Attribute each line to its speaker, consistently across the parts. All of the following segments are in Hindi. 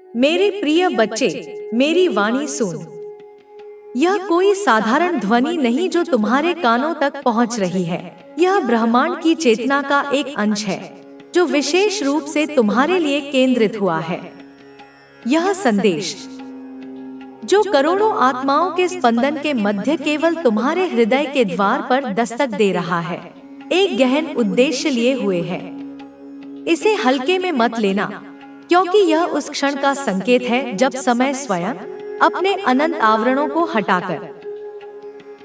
Speaker 1: मेरे प्रिय बच्चे, मेरी वाणी सुन। यह कोई साधारण ध्वनि नहीं जो तुम्हारे कानों तक पहुंच रही है। यह ब्रह्मांड की चेतना का एक अंश है जो विशेष रूप से तुम्हारे लिए केंद्रित हुआ है। यह संदेश जो करोड़ों आत्माओं के स्पंदन के मध्य केवल तुम्हारे हृदय के द्वार पर दस्तक दे रहा है, एक गहन उद्देश्य लिए हुए है। इसे हल्के में मत लेना, क्योंकि यह उस क्षण का संकेत है जब समय स्वयं अपने अनंत आवरणों को हटाकर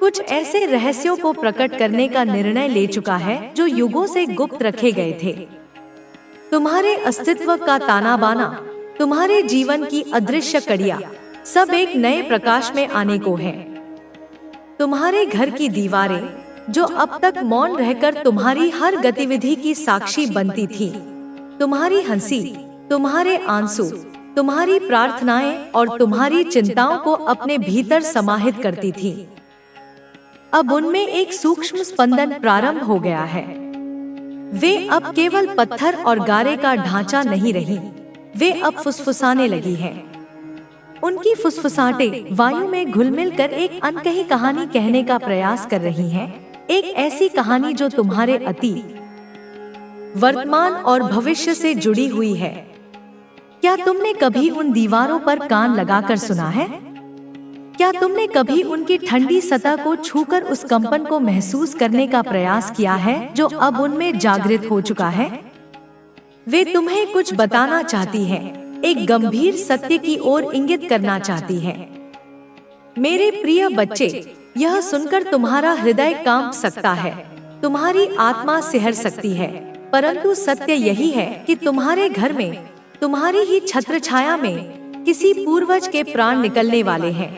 Speaker 1: कुछ ऐसे रहस्यों को प्रकट करने का निर्णय ले चुका है जो युगों से गुप्त रखे गए थे। तुम्हारे अस्तित्व का ताना बाना, तुम्हारे जीवन की अदृश्य कड़ियां, सब एक नए प्रकाश में आने को है। तुम्हारे घर की दीवारें जो अब तक मौन रहकर तुम्हारी हर गतिविधि की साक्षी बनती थी, तुम्हारी हंसी, तुम्हारे आंसू, तुम्हारी प्रार्थनाएं और तुम्हारी चिंताओं को अपने भीतर समाहित करती थी, अब उनमें एक सूक्ष्म स्पंदन प्रारंभ हो गया है। वे अब केवल पत्थर और गारे का ढांचा नहीं रही, वे अब फुसफुसाने लगी हैं। उनकी फुसफुसाहटें वायु में घुल-मिल कर एक अनकही कहानी कहने का प्रयास कर रही हैं, एक ऐसी कहानी जो तुम्हारे अतीत, वर्तमान और भविष्य से जुड़ी हुई है। क्या तुमने कभी उन दीवारों पर कान लगाकर सुना है? क्या तुमने कभी उनकी ठंडी सतह को छूकर उस कंपन को महसूस करने का प्रयास किया है जो अब उनमें जागृत हो चुका है? वे तुम्हें कुछ बताना चाहती हैं, एक गंभीर सत्य की ओर इंगित करना चाहती हैं। मेरे प्रिय बच्चे, यह सुनकर तुम्हारा हृदय कांप सकता है, तुम्हारी आत्मा सिहर सकती है, परंतु सत्य यही है कि तुम्हारे घर में, तुम्हारी ही छत्र छाया में किसी पूर्वज के प्राण निकलने वाले हैं।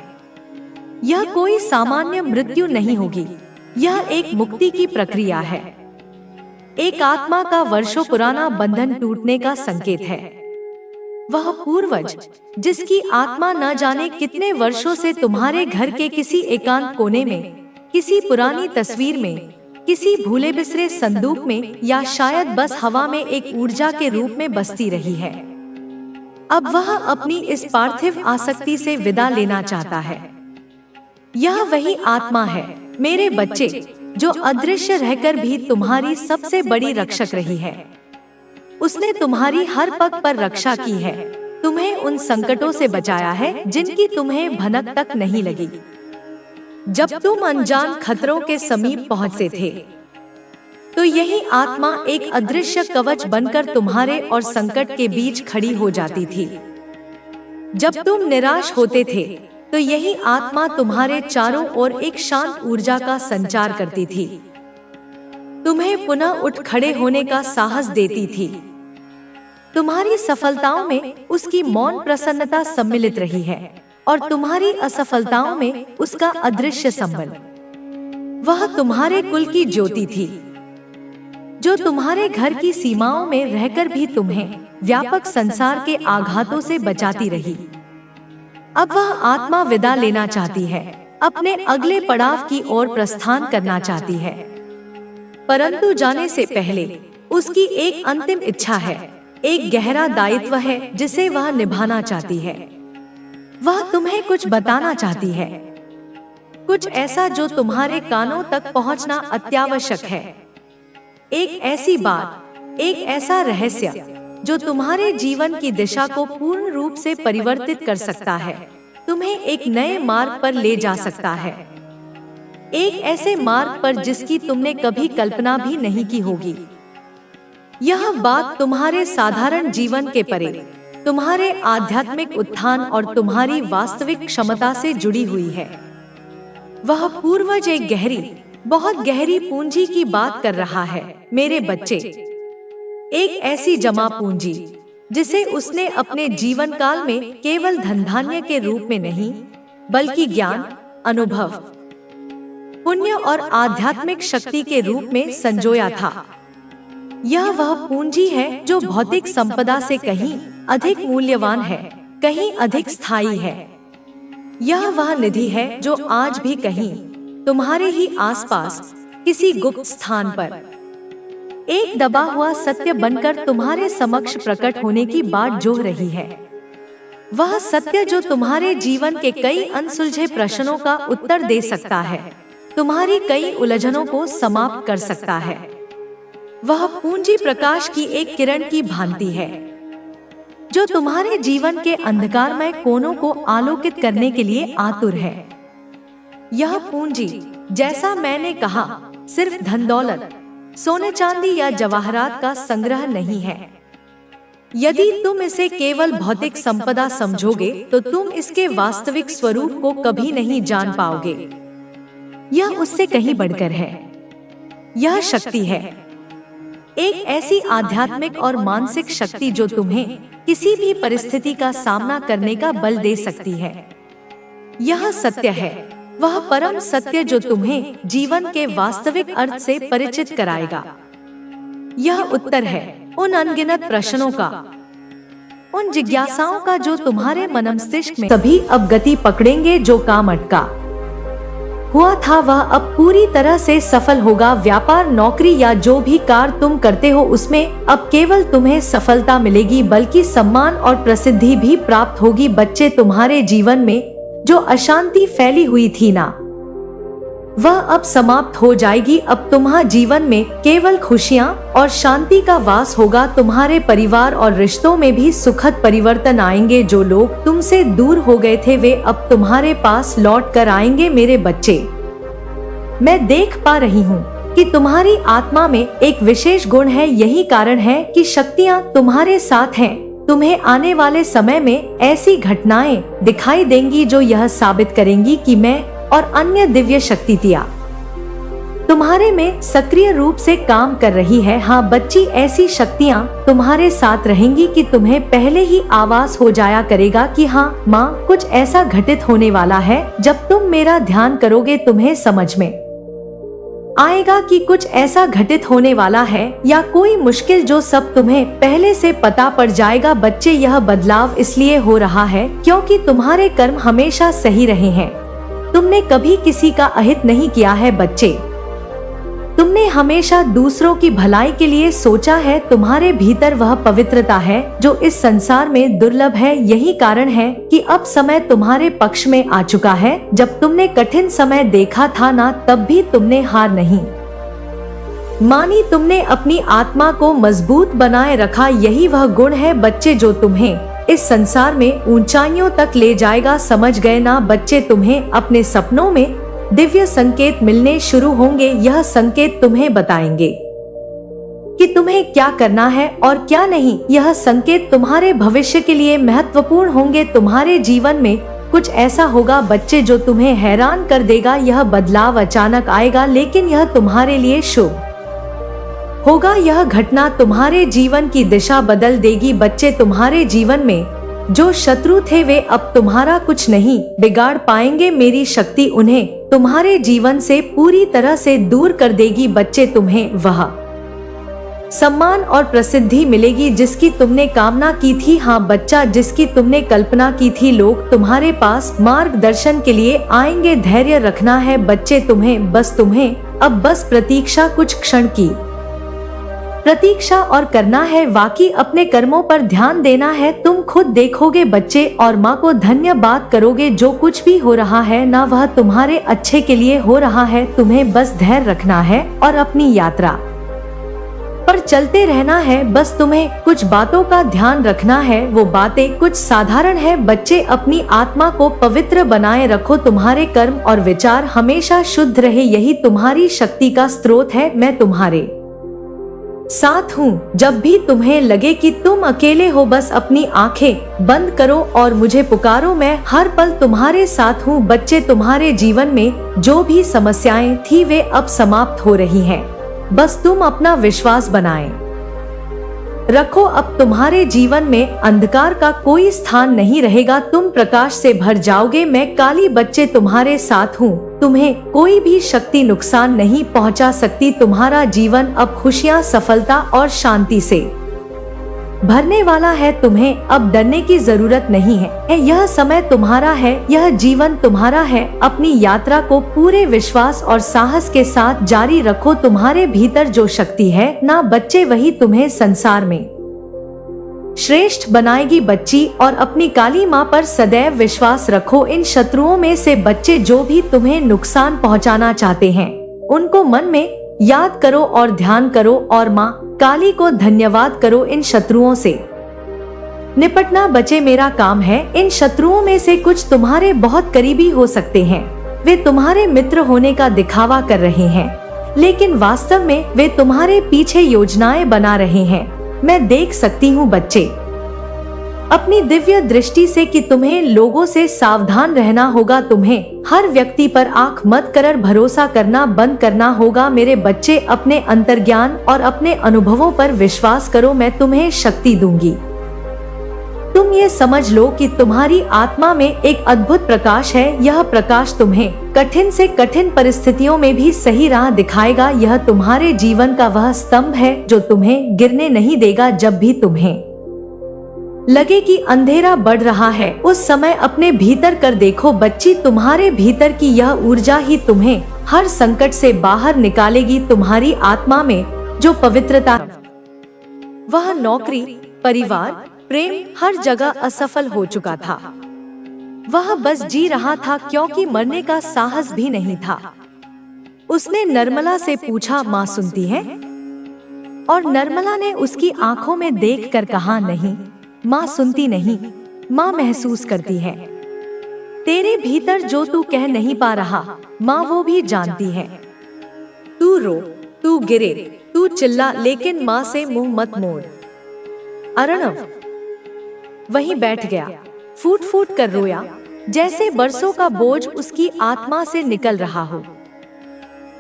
Speaker 1: यह कोई सामान्य मृत्यु नहीं होगी, यह एक मुक्ति की प्रक्रिया है, एक आत्मा का वर्षों पुराना बंधन टूटने का संकेत है। वह पूर्वज जिसकी आत्मा न जाने कितने वर्षों से तुम्हारे घर के किसी एकांत कोने में, किसी पुरानी तस्वीर में, किसी भूले बिसरे संदूक में या शायद बस हवा में एक ऊर्जा के रूप में बसती रही है, अब वह अपनी इस पार्थिव आसक्ति से विदा लेना चाहता है। यह वही आत्मा है मेरे बच्चे जो अदृश्य रहकर भी तुम्हारी सबसे बड़ी रक्षक रही है। उसने तुम्हारी हर पग पर रक्षा की है, तुम्हें उन संकटों से बचाया है जिनकी तुम्हें भनक तक नहीं लगी। जब तुम अनजान खतरों के समीप पहुंचते थे, तो यही आत्मा एक अदृश्य कवच बनकर तुम्हारे और संकट के बीच खड़ी हो जाती थी। जब तुम निराश होते थे, तो यही आत्मा तुम्हारे चारों ओर एक शांत ऊर्जा का संचार करती थी, तुम्हें पुनः उठ खड़े होने का साहस देती थी। तुम्हारी सफलताओं में उसकी मौन प्रसन्नता सम्मिलित रही है और तुम्हारी असफलताओं में उसका अदृश्य संबल। वह तुम्हारे कुल की ज्योति थी जो तुम्हारे घर की सीमाओं में रहकर भी तुम्हें व्यापक संसार के आघातों से बचाती रही। अब वह आत्मा विदा लेना चाहती है, अपने अगले पड़ाव की ओर प्रस्थान करना चाहती है, परंतु जाने से पहले उसकी एक अंतिम इच्छा है, एक गहरा दायित्व है जिसे वह निभाना चाहती है। वह तुम्हें कुछ बताना चाहती है, कुछ ऐसा जो तुम्हारे कानों तक पहुंचना अत्यावश्यक है। एक ऐसी बात, एक ऐसा रहस्य जो तुम्हारे जीवन की दिशा को पूर्ण रूप से परिवर्तित कर सकता है, तुम्हें एक नए मार्ग पर ले जा सकता है, एक ऐसे मार्ग पर जिसकी तुमने कभी कल्पना भी नहीं की होगी। यह बात तुम्हारे साधारण जीवन के परे, तुम्हारे आध्यात्मिक उत्थान और तुम्हारी वास्तविक क्षमता से जुड़ी हुई है। वह पूर्वज एक गहरी, बहुत गहरी पूंजी की बात कर रहा है मेरे बच्चे, एक ऐसी जमा पूंजी जिसे उसने अपने जीवन काल में केवल धन धान्य के रूप में नहीं, बल्कि ज्ञान, अनुभव, पुण्य और आध्यात्मिक शक्ति के रूप में संजोया था। यह वह पूंजी है जो भौतिक संपदा से कहीं अधिक मूल्यवान है, कहीं अधिक स्थायी है। यह वह निधि है जो आज भी कहीं तुम्हारे ही आसपास किसी गुप्त स्थान पर एक दबा हुआ सत्य बनकर तुम्हारे समक्ष प्रकट होने की बाट जोह रही है। वह सत्य जो तुम्हारे जीवन के कई अनसुलझे प्रश्नों का उत्तर दे सकता है, तुम्हारी कई उलझनों को समाप्त कर सकता है। वह पूंजी प्रकाश की एक किरण की भांति है जो तुम्हारे जीवन के अंधकारमय कोनों को आलोकित करने के लिए आतुर है। यह पूंजी, जैसा मैंने कहा, सिर्फ धन दौलत, सोने चांदी या जवाहरात का संग्रह नहीं है। यदि तुम इसे केवल भौतिक संपदा समझोगे तो तुम इसके वास्तविक स्वरूप को कभी नहीं जान पाओगे। यह उससे कहीं बढ़कर है। यह शक्ति है, एक ऐसी आध्यात्मिक और मानसिक शक्ति जो तुम्हें किसी भी परिस्थिति का सामना करने का बल दे सकती है। यह सत्य है, वह परम सत्य जो तुम्हें जीवन के वास्तविक अर्थ से परिचित कराएगा। यह उत्तर है उन अनगिनत प्रश्नों का, उन जिज्ञासाओं का जो तुम्हारे मनमस्तिष्क में तभी अब गति पकड़ेंगे जो काम अटका हुआ था वह अब पूरी तरह से सफल होगा। व्यापार, नौकरी या जो भी कार्य तुम करते हो उसमें अब केवल तुम्हें सफलता मिलेगी बल्कि सम्मान और प्रसिद्धि भी प्राप्त होगी। बच्चे, तुम्हारे जीवन में जो अशांति फैली हुई थी ना, वह अब समाप्त हो जाएगी। अब तुम्हारे जीवन में केवल खुशियाँ और शांति का वास होगा। तुम्हारे परिवार और रिश्तों में भी सुखद परिवर्तन आएंगे। जो लोग तुमसे दूर हो गए थे वे अब तुम्हारे पास लौट कर आएंगे। मेरे बच्चे, मैं देख पा रही हूँ कि तुम्हारी आत्मा में एक विशेष गुण है। यही कारण है कि शक्तियाँ तुम्हारे साथ हैं। तुम्हें आने वाले समय में ऐसी घटनाएं दिखाई देंगी जो यह साबित करेंगी कि मैं और अन्य दिव्य शक्तियाँ तुम्हारे में सक्रिय रूप से काम कर रही है। हाँ बच्ची, ऐसी शक्तियाँ तुम्हारे साथ रहेंगी कि तुम्हें पहले ही आभास हो जाया करेगा कि हाँ माँ, कुछ ऐसा घटित होने वाला है। जब तुम मेरा ध्यान करोगे तुम्हें समझ में आएगा कि कुछ ऐसा घटित होने वाला है या कोई मुश्किल जो सब तुम्हें पहले से पता पड़ जाएगा। बच्चे, यह बदलाव इसलिए हो रहा है क्योंकि तुम्हारे कर्म हमेशा सही रहे हैं। तुमने कभी किसी का अहित नहीं किया है बच्चे, तुमने हमेशा दूसरों की भलाई के लिए सोचा है। तुम्हारे भीतर वह पवित्रता है जो इस संसार में दुर्लभ है। यही कारण है कि अब समय तुम्हारे पक्ष में आ चुका है। जब तुमने कठिन समय देखा था ना, तब भी तुमने हार नहीं मानी। तुमने अपनी आत्मा को मजबूत बनाए रखा। यही वह गुण है बच्चे जो तुम्हें इस संसार में ऊंचाइयों तक ले जाएगा। समझ गए ना बच्चे? तुम्हें अपने सपनों में दिव्य संकेत मिलने शुरू होंगे। यह संकेत तुम्हें बताएंगे कि तुम्हें क्या करना है और क्या नहीं। यह संकेत तुम्हारे भविष्य के लिए महत्वपूर्ण होंगे। तुम्हारे जीवन में कुछ ऐसा होगा बच्चे जो तुम्हें हैरान कर देगा। यह बदलाव अचानक आएगा लेकिन यह तुम्हारे लिए शुभ होगा। यह घटना तुम्हारे जीवन की दिशा बदल देगी। बच्चे, तुम्हारे जीवन में जो शत्रु थे वे अब तुम्हारा कुछ नहीं बिगाड़ पाएंगे। मेरी शक्ति उन्हें तुम्हारे जीवन से पूरी तरह से दूर कर देगी। बच्चे, तुम्हें वह सम्मान और प्रसिद्धि मिलेगी जिसकी तुमने कामना की थी। हाँ बच्चा, जिसकी तुमने कल्पना की थी। लोग तुम्हारे पास मार्गदर्शन के लिए आएंगे। धैर्य रखना है बच्चे, तुम्हें अब बस प्रतीक्षा, कुछ क्षण की प्रतीक्षा और करना है। वाकई अपने कर्मों पर ध्यान देना है। तुम खुद देखोगे बच्चे और माँ को धन्यवाद करोगे। जो कुछ भी हो रहा है ना, वह तुम्हारे अच्छे के लिए हो रहा है। तुम्हें बस धैर्य रखना है और अपनी यात्रा पर चलते रहना है। बस तुम्हें कुछ बातों का ध्यान रखना है। वो बातें कुछ साधारण है बच्चे। अपनी आत्मा को पवित्र बनाए रखो। तुम्हारे कर्म और विचार हमेशा शुद्ध रहे। यही तुम्हारी शक्ति का स्रोत है। मैं तुम्हारे साथ हूँ। जब भी तुम्हें लगे कि तुम अकेले हो, बस अपनी आंखें बंद करो और मुझे पुकारो। मैं हर पल तुम्हारे साथ हूँ। बच्चे, तुम्हारे जीवन में जो भी समस्याएं थी वे अब समाप्त हो रही हैं। बस तुम अपना विश्वास बनाए रखो। अब तुम्हारे जीवन में अंधकार का कोई स्थान नहीं रहेगा। तुम प्रकाश से भर जाओगे। मैं काली बच्चे तुम्हारे साथ हूँ। तुम्हें कोई भी शक्ति नुकसान नहीं पहुँचा सकती। तुम्हारा जीवन अब खुशियाँ, सफलता और शांति से भरने वाला है। तुम्हें अब डरने की जरूरत नहीं है। यह समय तुम्हारा है, यह जीवन तुम्हारा है। अपनी यात्रा को पूरे विश्वास और साहस के साथ जारी रखो। तुम्हारे भीतर जो शक्ति है ना बच्चे, वही तुम्हें संसार में श्रेष्ठ बनाएगी बच्ची। और अपनी काली माँ पर सदैव विश्वास रखो। इन शत्रुओं में से बच्चे जो भी तुम्हें नुकसान पहुँचाना चाहते हैं, उनको मन में याद करो और ध्यान करो और माँ काली को धन्यवाद करो। इन शत्रुओं से निपटना बचे मेरा काम है। इन शत्रुओं में से कुछ तुम्हारे बहुत करीबी हो सकते हैं। वे तुम्हारे मित्र होने का दिखावा कर रहे हैं, लेकिन वास्तव में वे तुम्हारे पीछे योजनाएं बना रहे हैं। मैं देख सकती हूँ बच्चे, अपनी दिव्य दृष्टि से कि तुम्हें लोगों से सावधान रहना होगा। तुम्हें हर व्यक्ति पर आंख मत कर भरोसा करना बंद करना होगा। मेरे बच्चे, अपने अंतर्ज्ञान और अपने अनुभवों पर विश्वास करो। मैं तुम्हें शक्ति दूंगी। तुम ये समझ लो कि तुम्हारी आत्मा में एक अद्भुत प्रकाश है। यह प्रकाश तुम्हें कठिन से कठिन परिस्थितियों में भी सही राह दिखाएगा। यह तुम्हारे जीवन का वह स्तंभ है जो तुम्हें गिरने नहीं देगा। जब भी तुम्हें लगे कि अंधेरा बढ़ रहा है, उस समय अपने भीतर कर देखो बच्ची। तुम्हारे भीतर की यह ऊर्जा ही तुम्हें हर संकट से बाहर निकालेगी। तुम्हारी आत्मा में जो पवित्रता, वह नौकरी, परिवार, प्रेम हर जगह असफल हो चुका था। वह बस जी रहा था क्योंकि मरने का साहस भी नहीं था। उसने निर्मला से पूछा, माँ सुनती है? और निर्मला ने उसकी आंखों में देखकर कहा, नहीं माँ सुनती नहीं, माँ महसूस करती है। तेरे भीतर जो तू कह नहीं पा रहा, माँ वो भी जानती है। तू रो, तू गिरे, तू चिल्ला, लेकिन माँ से मुंह मत मोड़। अर्णव वहीं बैठ गया, फूट फूट कर रोया, जैसे बरसों का बोझ उसकी आत्मा से निकल रहा हो।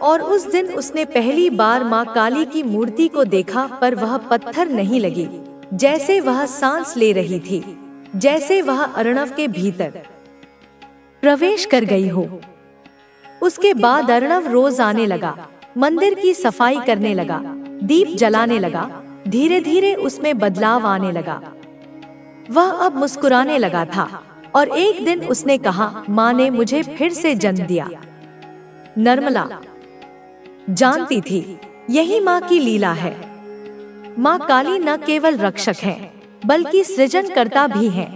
Speaker 1: और उस दिन उसने पहली बार माँ काली की मूर्ति को देखा, पर वह पत्थर नहीं लगी, जैसे वह सांस ले रही थी, जैसे वह अर्णव के भीतर प्रवेश कर गई हो। उसके बाद अर्णव रोज आने लगा, मंदिर की सफाई करने लगा, दीप जलाने लगा। धीरे धीरे उसमें बदलाव आने लगा। वह अब मुस्कुराने लगा था। और एक दिन उसने कहा, माँ ने मुझे फिर से जन्म दिया। निर्मला जानती थी यही माँ की लीला है। माँ काली न केवल रक्षक है, बल्कि सृजनकर्ता भी है।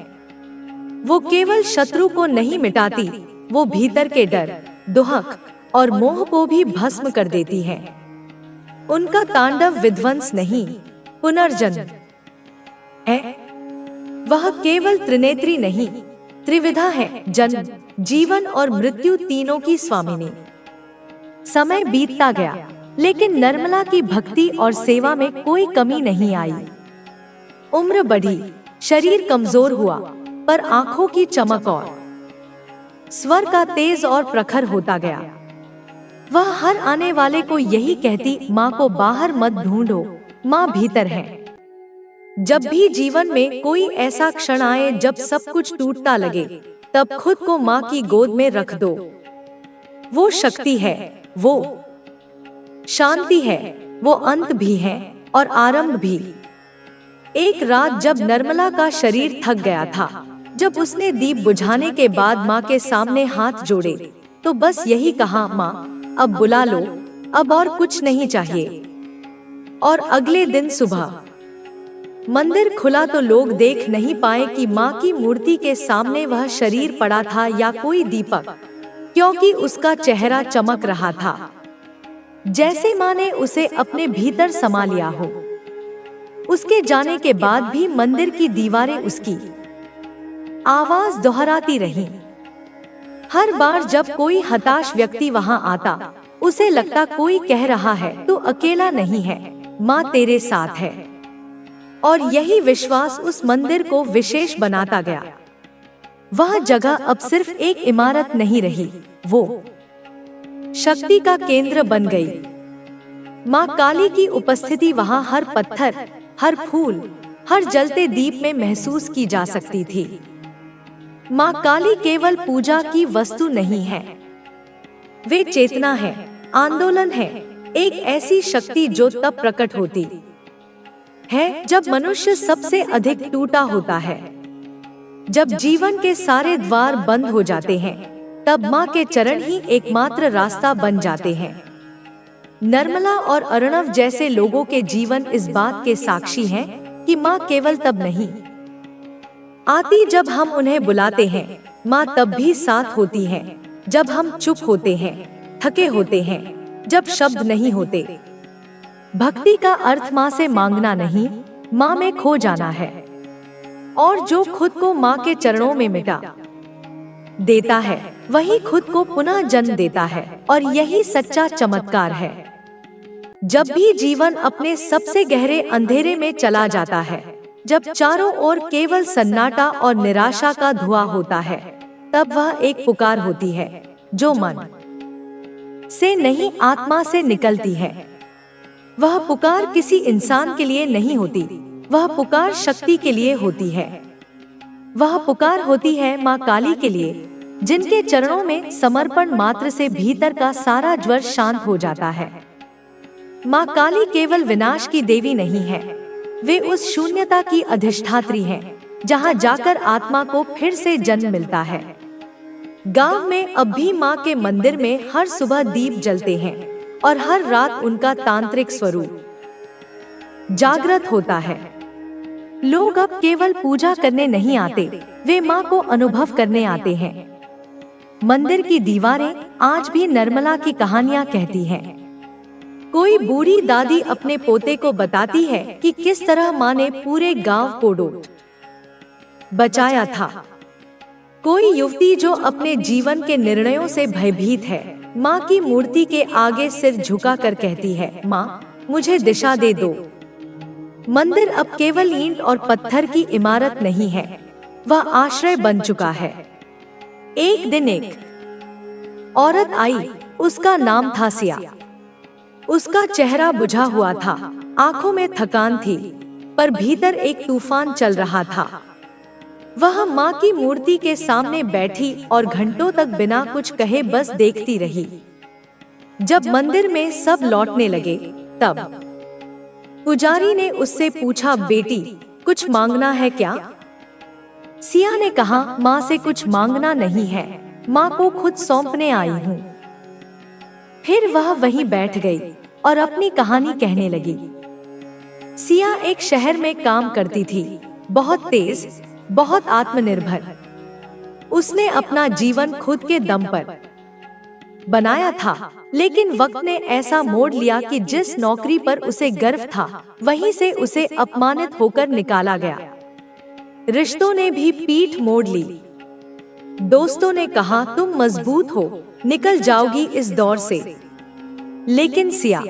Speaker 1: वो केवल शत्रु को नहीं मिटाती, वो भीतर के डर, दुहक और मोह को भी भस्म कर देती है। उनका तांडव विध्वंस नहीं, पुनर्जन्म है। वह केवल त्रिनेत्री नहीं, त्रिविधा है, जन्म, जीवन और मृत्यु तीनों की स्वामिनी। समय बीतता गया, लेकिन निर्मला की भक्ति और सेवा में कोई कमी नहीं आई। उम्र बढ़ी, शरीर कमजोर हुआ, पर आंखों की चमक और स्वर का तेज और प्रखर होता गया। वह हर आने वाले को यही कहती, माँ को बाहर मत ढूंढो, माँ भीतर है। जब भी जीवन में कोई ऐसा क्षण आए जब सब कुछ टूटता लगे, तब खुद को माँ की गोद में रख दो। वो शक्ति है, वो शांति है, वो अंत भी है और आरंभ भी। एक रात जब निर्मला का शरीर थक गया था, जब उसने दीप बुझाने के बाद माँ के सामने हाथ जोड़े, तो बस यही कहा, माँ अब बुला लो, अब और कुछ नहीं चाहिए। और अगले दिन सुबह मंदिर खुला तो लोग देख नहीं पाए कि माँ की मूर्ति के सामने वह शरीर पड़ा था या कोई दीपक, क्योंकि उसका चेहरा चमक रहा था, जैसे माँ ने उसे अपने भीतर समा लिया हो। उसके जाने के बाद भी मंदिर की दीवारें उसकी आवाज दोहराती रहीं। हर बार जब कोई हताश व्यक्ति वहां आता, उसे लगता कोई कह रहा है, तू अकेला नहीं है, माँ तेरे साथ है। और यही विश्वास उस मंदिर को विशेष बनाता गया। वह जगह अब सिर्फ एक इमारत नहीं रही, वो शक्ति का केंद्र बन गई। माँ काली की उपस्थिति वहां हर पत्थर, हर फूल, हर जलते दीप में महसूस की जा सकती थी। माँ काली केवल पूजा की वस्तु नहीं है, वे चेतना है, आंदोलन है, एक ऐसी शक्ति जो तब प्रकट होती है जब मनुष्य सबसे अधिक टूटा होता है, जब जीवन के सारे द्वार बंद हो जाते हैं, तब माँ के चरण ही एकमात्र रास्ता बन जाते हैं। निर्मला और अर्णव जैसे लोगों के जीवन इस बात के साक्षी हैं कि माँ केवल तब नहीं आती जब हम उन्हें बुलाते हैं, माँ तब भी साथ होती है जब हम चुप होते हैं, थके होते हैं, जब शब्द नहीं होते। भक्ति का अर्थ माँ से मांगना नहीं, माँ में खो जाना है। और जो खुद को माँ के चरणों में मिटा देता है वही खुद को पुनः जन्म देता है, और यही सच्चा चमत्कार है। जब भी जीवन अपने सबसे गहरे अंधेरे में चला जाता है, जब चारों ओर केवल सन्नाटा और निराशा का धुआं होता है, तब वह एक पुकार होती है जो मन से नहीं आत्मा से निकलती है। वह पुकार किसी इंसान के लिए नहीं होती, वह पुकार शक्ति के लिए होती है। वह पुकार होती है माँ काली के लिए, जिनके चरणों में समर्पण मात्र से भीतर का सारा ज्वर शांत हो जाता है। माँ काली केवल विनाश की देवी नहीं है, वे उस शून्यता की अधिष्ठात्री हैं, जहाँ जाकर आत्मा को फिर से जन्म मिलता है। गांव में अब भी माँ के मंदिर में हर सुबह दीप जलते हैं और हर रात उनका तांत्रिक स्वरूप जागृत होता है। लोग अब केवल पूजा करने नहीं आते, वे माँ को अनुभव करने आते हैं। मंदिर की दीवारें आज भी निर्मला की कहानियाँ कहती हैं। कोई बूढ़ी दादी अपने पोते को बताती है कि किस तरह माँ ने पूरे गांव को डूब बचाया था। कोई युवती जो अपने जीवन के निर्णयों से भयभीत है, माँ की मूर्ति के आगे सिर झुकाकर कहती है, माँ मुझे दिशा दे दो। मंदिर अब केवल ईंट और पत्थर की इमारत नहीं है, वह आश्रय बन चुका है। एक दिन एक औरत आई, उसका नाम था सिया। उसका चेहरा बुझा हुआ था, आंखों में थकान थी, पर भीतर एक तूफान चल रहा था। वह माँ की मूर्ति के सामने बैठी और घंटों तक बिना कुछ कहे बस देखती रही। जब मंदिर में सब लौटने लगे, तब पुजारी ने उससे पूछा, बेटी कुछ मांगना है क्या? सिया ने कहा, माँ से कुछ मांगना नहीं है, माँ को खुद सौंपने आई हूँ। फिर वह वहीं बैठ गई और अपनी कहानी कहने लगी। सिया एक शहर में काम करती थी, बहुत तेज, बहुत आत्मनिर्भर। उसने अपना जीवन खुद के दम पर बनाया था, लेकिन वक्त ने ऐसा मोड़ लिया कि जिस नौकरी पर उसे गर्व था, वहीं से उसे अपमानित होकर निकाला गया। रिश्तों ने भी पीठ मोड़ ली। दोस्तों ने कहा, तुम मजबूत हो, निकल जाओगी इस दौर से। लेकिन सिया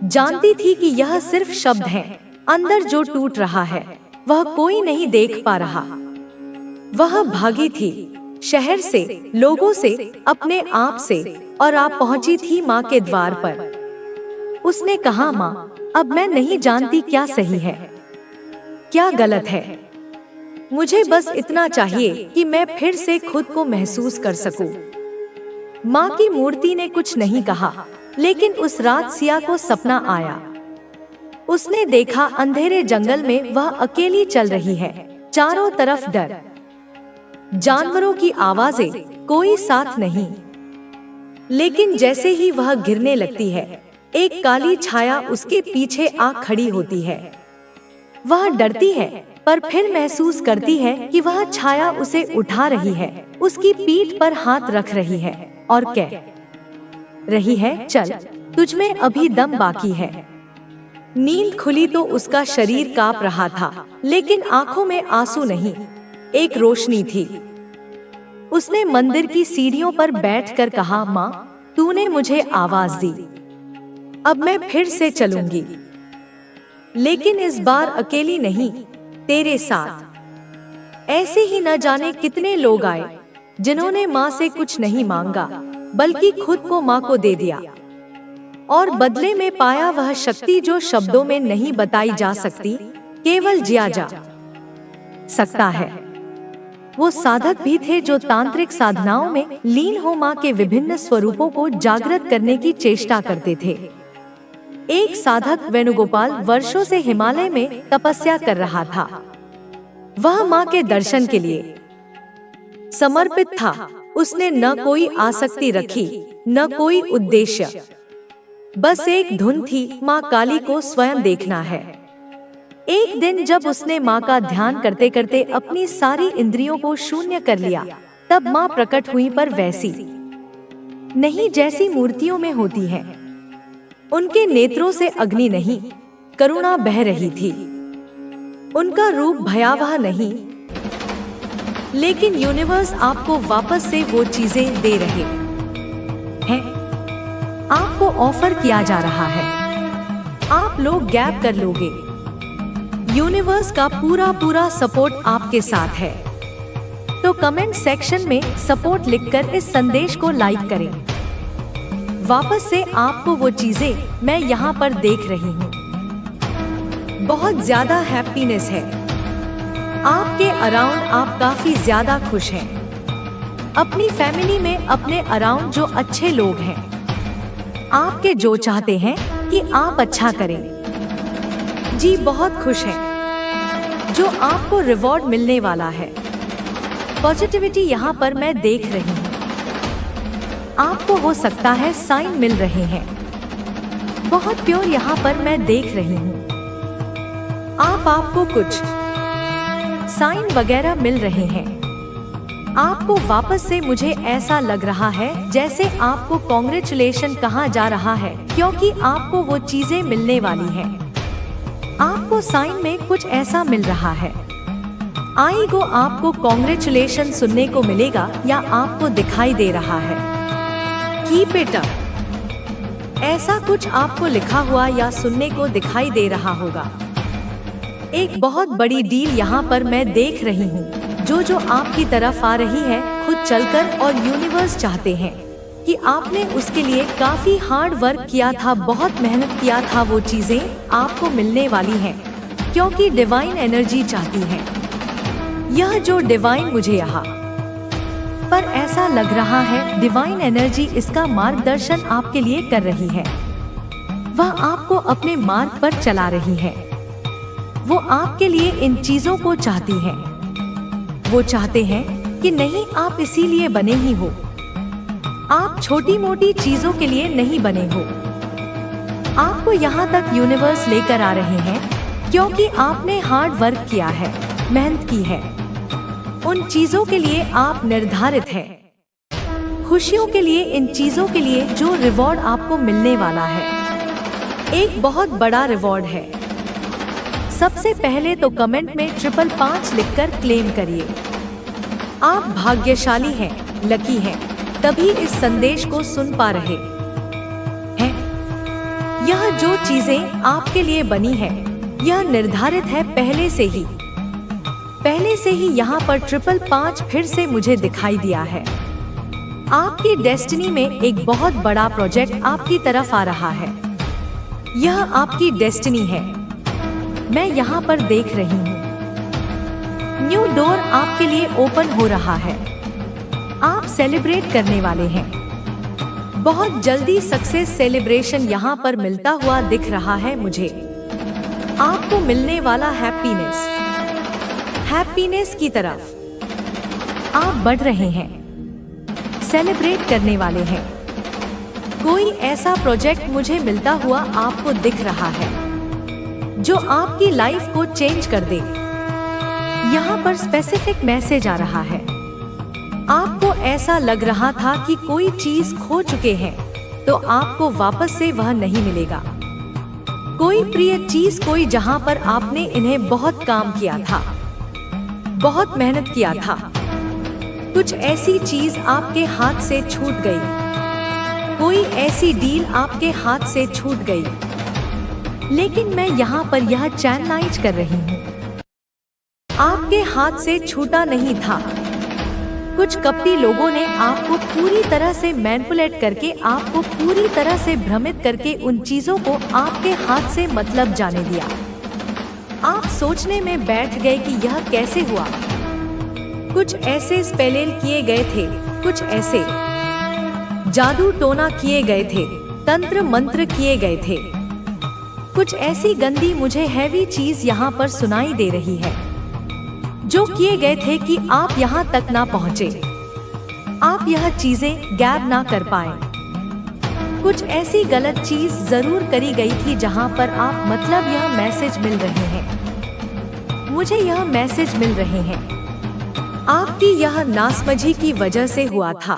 Speaker 1: जानती थी कि यह सिर्फ शब्द हैं, अंदर जो टूट रहा है वह कोई नहीं देख पा रहा। वह भागी थी, शहर से, लोगों से, अपने आप से, और आप पहुंची थी माँ के द्वार पर। उसने कहा, माँ अब मैं नहीं जानती क्या सही है, क्या गलत है। मुझे बस इतना चाहिए कि मैं फिर से खुद को महसूस कर सकूं। माँ की मूर्ति ने कुछ नहीं कहा, लेकिन उस रात सिया को सपना आया। उसने देखा अंधेरे जंगल में वह अकेली चल रही है, चारों तरफ डर, जानवरों की आवाजें, कोई साथ नहीं। लेकिन जैसे ही वह गिरने लगती है, एक काली छाया उसके पीछे आ खड़ी होती है। वह डरती है, पर फिर महसूस करती है कि वह छाया उसे उठा रही है, उसकी पीठ पर हाथ रख रही है और कह रही है, चल, तुझमें अभी दम बाकी है। नींद खुली तो उसका शरीर कांप रहा था, लेकिन आंखों में आंसू नहीं, एक रोशनी थी। उसने मंदिर की सीढ़ियों पर बैठकर कहा, माँ तूने मुझे आवाज दी, अब मैं फिर से चलूंगी, लेकिन इस बार अकेली नहीं, तेरे साथ। ऐसे ही न जाने कितने लोग आए, जिन्होंने माँ से कुछ नहीं मांगा, बल्कि खुद को माँ को दे दिया, और बदले में पाया वह शक्ति जो शब्दों में नहीं बताई जा सकती, केवल जिया जा सकता है। वो साधक भी थे जो तांत्रिक साधनाओं में लीन हो माँ के विभिन्न स्वरूपों को जागृत करने की चेष्टा करते थे। एक साधक वेणुगोपाल वर्षों से हिमालय में तपस्या कर रहा था। वह माँ के दर्शन के लिए समर्पित था। उसने न कोई आसक्ति रखी, न कोई उद्देश्य, बस एक धुन थी, माँ काली को स्वयं देखना है। एक दिन जब उसने माँ का ध्यान करते करते अपनी सारी इंद्रियों को शून्य कर लिया, तब माँ प्रकट हुई, पर वैसी नहीं जैसी मूर्तियों में होती है। उनके नेत्रों से अग्नि नहीं, करुणा बह रही थी। उनका रूप भयावह नहीं, लेकिन यूनिवर्स आपको वापस से वो चीजें दे रहे हैं। आपको ऑफर किया जा रहा है, आप लोग गैप कर लोगे। यूनिवर्स का पूरा सपोर्ट आपके साथ है। तो कमेंट सेक्शन में सपोर्ट लिखकर इस संदेश को लाइक करें। वापस से आपको वो चीजें मैं यहाँ पर देख रही हूँ। बहुत ज्यादा हैप्पीनेस है आपके अराउंड, आप काफी ज्यादा खुश हैं। अपनी फैमिली में अपने अराउंड जो अच्छे लोग हैं, आपके जो चाहते हैं कि आप अच्छा करें, जी बहुत खुश हैं। जो आपको रिवॉर्ड मिलने वाला है, पॉजिटिविटी यहाँ पर मैं देख रही हूँ। आपको हो सकता है साइन मिल रहे हैं, बहुत प्योर यहाँ पर मैं देख रही हूँ। आपको कुछ साइन वगैरह मिल रहे हैं। आपको वापस से मुझे ऐसा लग रहा है जैसे आपको कॉन्ग्रेचुलेशन कहा जा रहा है, क्योंकि आपको वो चीजें मिलने वाली हैं। आपको साइन में कुछ ऐसा मिल रहा है। आईगो आपको कॉन्ग्रेचुलेशन सुनने को मिलेगा या आपको दिखाई दे रहा है। कीप इट अप, ऐसा कुछ आपको लिखा हुआ या सुनने को दिखाई दे रहा होगा। एक बहुत बड़ी डील यहाँ पर मैं देख रही हूँ, जो आपकी तरफ आ रही है खुद चलकर, और यूनिवर्स चाहते हैं कि आपने उसके लिए काफी हार्ड वर्क किया था, बहुत मेहनत किया था। वो चीजें आपको मिलने वाली हैं, क्योंकि डिवाइन एनर्जी चाहती है। यह जो डिवाइन मुझे यहाँ पर ऐसा लग रहा है, डिवाइन एनर्जी इसका मार्गदर्शन आपके लिए कर रही है। वह आपको अपने मार्ग पर चला रही है। वो आपके लिए इन चीजों को चाहती है। वो चाहते हैं कि नहीं, आप इसीलिए बने ही हो। आप छोटी मोटी चीजों के लिए नहीं बने हो। आपको यहाँ तक यूनिवर्स लेकर आ रहे हैं, क्योंकि आपने हार्ड वर्क किया है, मेहनत की है। उन चीजों के लिए आप निर्धारित हैं। खुशियों के लिए, इन चीजों के लिए जो रिवॉर्ड आपको मिलने वाला है, एक बहुत बड़ा रिवॉर्ड है। सबसे पहले तो कमेंट में 555 लिखकर क्लेम करिए। आप भाग्यशाली हैं, लकी हैं, तभी इस संदेश को सुन पा रहे हैं। यह जो चीजें आपके लिए बनी है, यह निर्धारित है पहले से ही। यहाँ पर 555 फिर से मुझे दिखाई दिया है। आपकी डेस्टिनी में एक बहुत बड़ा प्रोजेक्ट आपकी तरफ आ रहा है। यह आपकी डेस्टिनी है, मैं यहाँ पर देख रही हूँ। न्यू डोर आपके लिए ओपन हो रहा है। आप सेलिब्रेट करने वाले हैं। बहुत जल्दी सक्सेस सेलिब्रेशन यहाँ पर मिलता हुआ दिख रहा है मुझे। आपको मिलने वाला हैप्पीनेस की तरफ आप बढ़ रहे हैं, सेलिब्रेट करने वाले हैं। कोई ऐसा प्रोजेक्ट मुझे मिलता हुआ आपको दिख रहा है जो आपकी लाइफ को चेंज कर दे। यहाँ पर स्पेसिफिक मैसेज आ रहा है। आपको ऐसा लग रहा था कि कोई चीज खो चुके हैं, तो आपको वापस से वह नहीं मिलेगा। कोई प्रिय चीज, कोई जहाँ पर आपने इन्हें बहुत काम किया था, बहुत मेहनत किया था, कुछ ऐसी चीज आपके हाथ से छूट गई। कोई ऐसी डील आपके हाथ से छूट गई, लेकिन मैं यहाँ पर यह चैनलाइज कर रही हूँ, आपके हाथ से छूटा नहीं था। कुछ कपटी लोगों ने आपको पूरी तरह से मैनिपुलेट करके, आपको पूरी तरह से भ्रमित करके उन चीजों को आपके हाथ से मतलब जाने दिया। आप सोचने में बैठ गए कि यह कैसे हुआ। कुछ ऐसे स्पेल किए गए थे, कुछ ऐसे जादू टोना किए गए थे, तंत्र मंत्र किए गए थे। कुछ ऐसी गंदी, मुझे हैवी चीज यहाँ पर सुनाई दे रही है, जो किए गए थे कि आप यहाँ तक ना पहुँचे, आप यह चीजें गैब ना कर पाए। कुछ ऐसी गलत चीज जरूर करी गई थी जहाँ पर आप मतलब यह मैसेज मिल रहे हैं मुझे यह मैसेज मिल रहे हैं। आपकी यह नासमझी की वजह से हुआ था।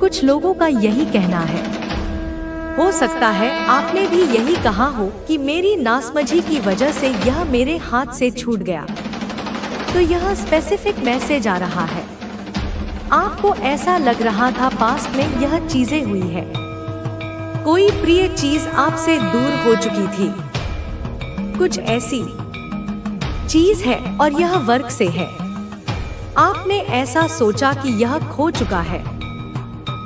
Speaker 1: कुछ लोगों का यही कहना है। हो सकता है आपने भी यही कहा हो कि मेरी नासमझी की वजह से यह मेरे हाथ से छूट गया। तो यह स्पेसिफिक मैसेज आ रहा है। आपको ऐसा लग रहा था पास्ट में यह चीजें हुई है। कोई प्रिय चीज आपसे दूर हो चुकी थी। कुछ ऐसी चीज है और यह वर्क से है। आपने ऐसा सोचा कि यह खो चुका है।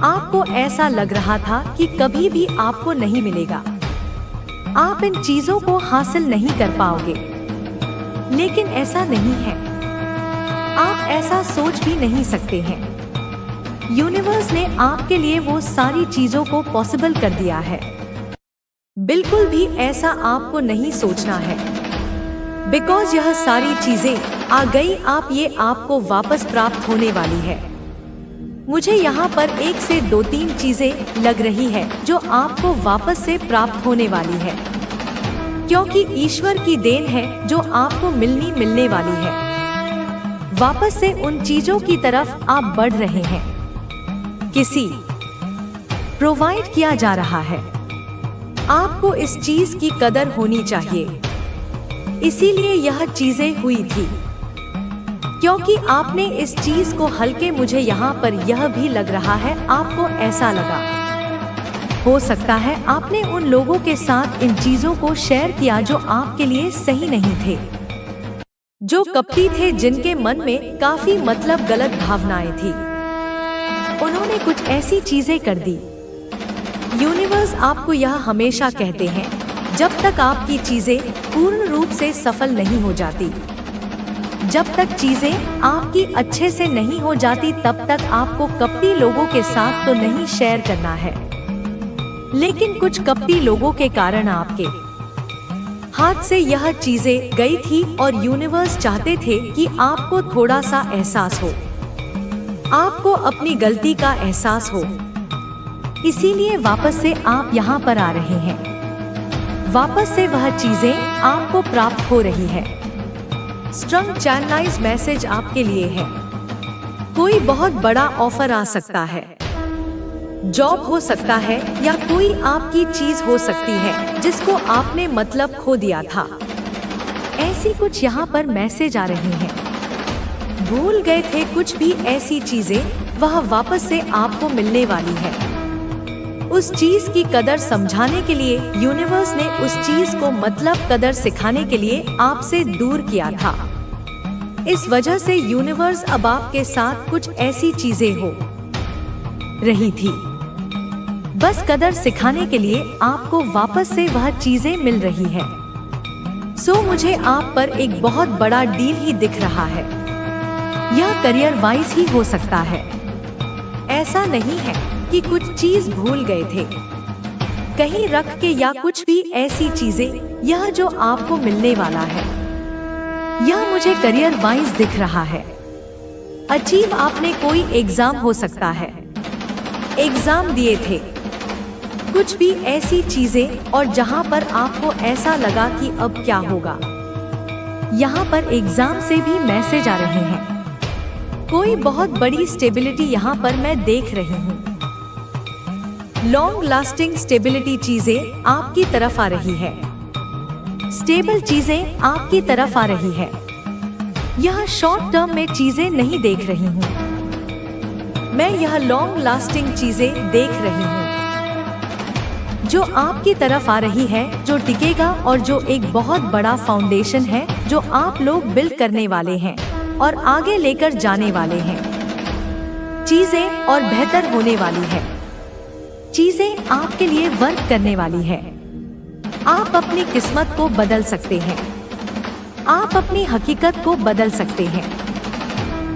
Speaker 1: आपको ऐसा लग रहा था कि कभी भी आपको नहीं मिलेगा। आप इन चीजों को हासिल नहीं कर पाओगे। लेकिन ऐसा नहीं है। आप ऐसा सोच भी नहीं सकते हैं। यूनिवर्स ने आपके लिए वो सारी चीजों को पॉसिबल कर दिया है। बिल्कुल भी ऐसा आपको नहीं सोचना है। बिकॉज यह सारी चीजें आ गई, आप ये आपको वापस प्राप्त होने वाली है। मुझे यहाँ पर 1 से 2-3 चीजें लग रही है जो आपको वापस से प्राप्त होने वाली है, क्योंकि ईश्वर की देन है जो आपको मिलने वाली है। वापस से उन चीजों की तरफ आप बढ़ रहे हैं। किसी प्रोवाइड किया जा रहा है। आपको इस चीज की कदर होनी चाहिए। इसीलिए यह चीजें हुई थी, क्योंकि आपने इस चीज को हल्के, मुझे यहाँ पर यह भी लग रहा है आपको ऐसा लगा। हो सकता है आपने उन लोगों के साथ इन चीजों को शेयर किया जो आपके लिए सही नहीं थे, जो कपटी थे, जिनके मन में काफी गलत भावनाएं थी। उन्होंने कुछ ऐसी चीजें कर दी। यूनिवर्स आपको यह हमेशा कहते हैं, जब तक आपकी चीजें पूर्ण रूप से सफल नहीं हो जाती, जब तक चीजें आपकी अच्छे से नहीं हो जाती, तब तक आपको कपटी लोगों के साथ तो नहीं शेयर करना है। लेकिन कुछ कपटी लोगों के कारण आपके हाथ से यह चीजें गई थी और यूनिवर्स चाहते थे कि आपको थोड़ा सा एहसास हो, आपको अपनी गलती का एहसास हो। इसीलिए वापस से आप यहाँ पर आ रहे हैं। वापस से वह चीजें आपको प्राप्त हो रही है। स्ट्रंग चैनलाइज मैसेज आपके लिए है। कोई बहुत बड़ा ऑफर आ सकता है। जॉब हो सकता है या कोई आपकी चीज हो सकती है जिसको आपने खो दिया था। ऐसी कुछ यहाँ पर मैसेज आ रहे हैं। भूल गए थे कुछ भी ऐसी चीजें, वह वापस से आपको मिलने वाली है। उस चीज की कदर समझाने के लिए यूनिवर्स ने उस चीज को कदर सिखाने के लिए आपसे दूर किया था। इस वजह से यूनिवर्स अब आपके साथ कुछ ऐसी चीजें हो रही थी, बस कदर सिखाने के लिए आपको वापस से वह चीजें मिल रही है। मुझे आप पर एक बहुत बड़ा डील ही दिख रहा है। यह करियर वाइज ही हो सकता है। ऐसा नहीं है कि कुछ चीज भूल गए थे कहीं रख के या कुछ भी ऐसी चीजें। यह जो आपको मिलने वाला है, यह मुझे करियर वाइज दिख रहा है। अचीव आपने कोई एग्जाम हो सकता है, एग्जाम दिए थे, कुछ भी ऐसी चीजें, और जहां पर आपको ऐसा लगा कि अब क्या होगा। यहाँ पर एग्जाम से भी मैसेज आ रहे हैं। कोई बहुत बड़ी स्टेबिलिटी यहाँ पर मैं देख रही हूँ। लॉन्ग लास्टिंग स्टेबिलिटी चीजें आपकी तरफ आ रही है। स्टेबल चीजें आपकी तरफ आ रही है। यह शॉर्ट टर्म में चीजें नहीं देख रही हूँ, मैं यह लॉन्ग लास्टिंग चीजें देख रही हूँ जो आपकी तरफ आ रही है, जो टिकेगा और जो एक बहुत बड़ा फाउंडेशन है जो आप लोग बिल्ड करने वाले हैं और आगे लेकर जाने वाले हैं। चीजें और बेहतर होने वाली है। चीजें आपके लिए वर्क करने वाली है। आप अपनी किस्मत को बदल सकते हैं। आप अपनी हकीकत को बदल सकते हैं।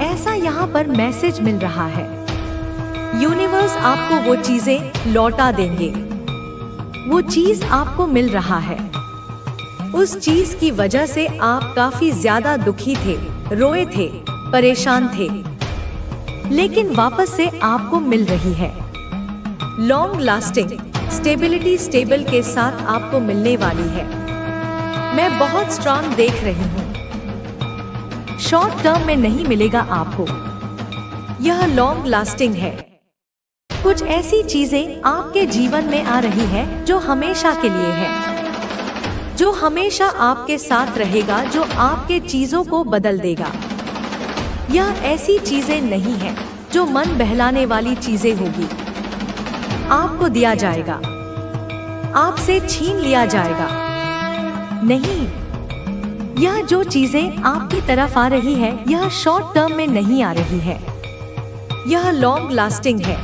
Speaker 1: ऐसा यहाँ पर मैसेज मिल रहा है। यूनिवर्स आपको वो चीजें लौटा देंगे। वो चीज आपको मिल रहा है। उस चीज की वजह से आप काफी ज्यादा दुखी थे, रोए थे, परेशान थे, लेकिन वापस से आपको मिल रही है। लॉन्ग लास्टिंग स्टेबिलिटी, स्टेबल के साथ आपको मिलने वाली है। मैं बहुत स्ट्रांग देख रही हूँ। शॉर्ट टर्म में नहीं मिलेगा आपको, यह लॉन्ग लास्टिंग है। कुछ ऐसी चीजें आपके जीवन में आ रही है जो हमेशा के लिए है, जो हमेशा आपके साथ रहेगा, जो आपके चीजों को बदल देगा। यह ऐसी चीजें नहीं है जो मन बहलाने वाली चीजें होगी। आपको दिया जाएगा, आपसे छीन लिया जाएगा। नहीं, यह जो चीजें आपकी तरफ आ रही है यह शॉर्ट टर्म में नहीं आ रही है, यह लॉन्ग लास्टिंग है।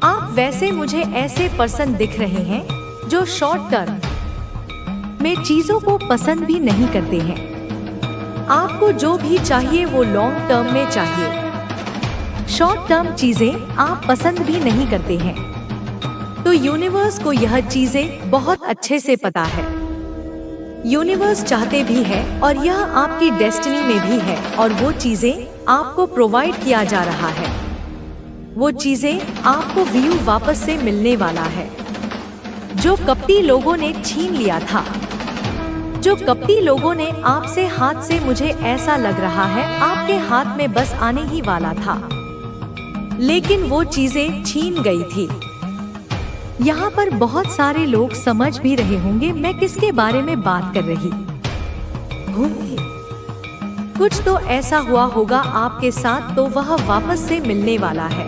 Speaker 1: आप वैसे मुझे ऐसे पर्सन दिख रहे हैं जो शॉर्ट टर्म में चीजों को पसंद भी नहीं करते हैं। आपको जो भी चाहिए वो लॉन्ग टर्म में चाहिए। शॉर्ट टर्म चीजें आप पसंद भी नहीं करते हैं। तो यूनिवर्स को यह चीजें बहुत अच्छे से पता है। यूनिवर्स चाहते भी है और यह आपकी डेस्टिनी में भी है, और वो चीजें आपको प्रोवाइड किया जा रहा है। वो चीजें आपको व्यू वापस से मिलने वाला है। जो कपटी लोगों ने छीन लिया था, जो कपटी लोगों ने आपसे हाथ से, मुझे ऐसा लग रहा है आपके हाथ में बस आने ही वाला था, लेकिन वो चीजें छीन गई थी। यहाँ पर बहुत सारे लोग समझ भी रहे होंगे मैं किसके बारे में बात कर रही हूँ। कुछ तो ऐसा हुआ होगा आपके साथ, तो वह वापस से मिलने वाला है।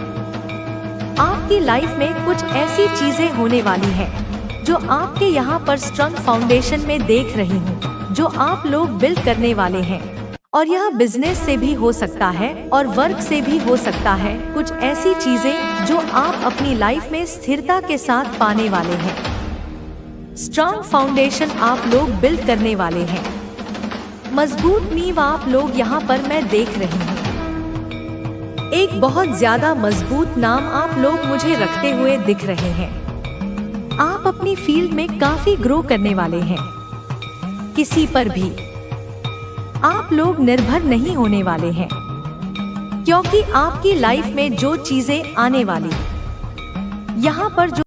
Speaker 1: आपकी लाइफ में कुछ ऐसी चीजें होने वाली हैं जो आपके यहाँ पर स्ट्रॉन्ग फाउंडेशन में देख रही हूँ, जो आप लोग बिल्ड करने वाले हैं। और यह बिजनेस से भी हो सकता है और वर्क से भी हो सकता है। कुछ ऐसी चीजें जो आप अपनी लाइफ में स्थिरता के साथ पाने वाले हैं। स्ट्रॉन्ग फाउंडेशन आप लोग बिल्ड करने वाले हैं। मजबूत नींव आप लोग यहाँ पर मैं देख रही हूँ। एक बहुत ज्यादा मजबूत नाम आप लोग मुझे रखते हुए दिख रहे हैं। आप अपनी फील्ड में काफी ग्रो करने वाले हैं। किसी पर भी आप लोग निर्भर नहीं होने वाले हैं, क्योंकि आपकी लाइफ में जो चीजें आने वाली यहाँ पर जो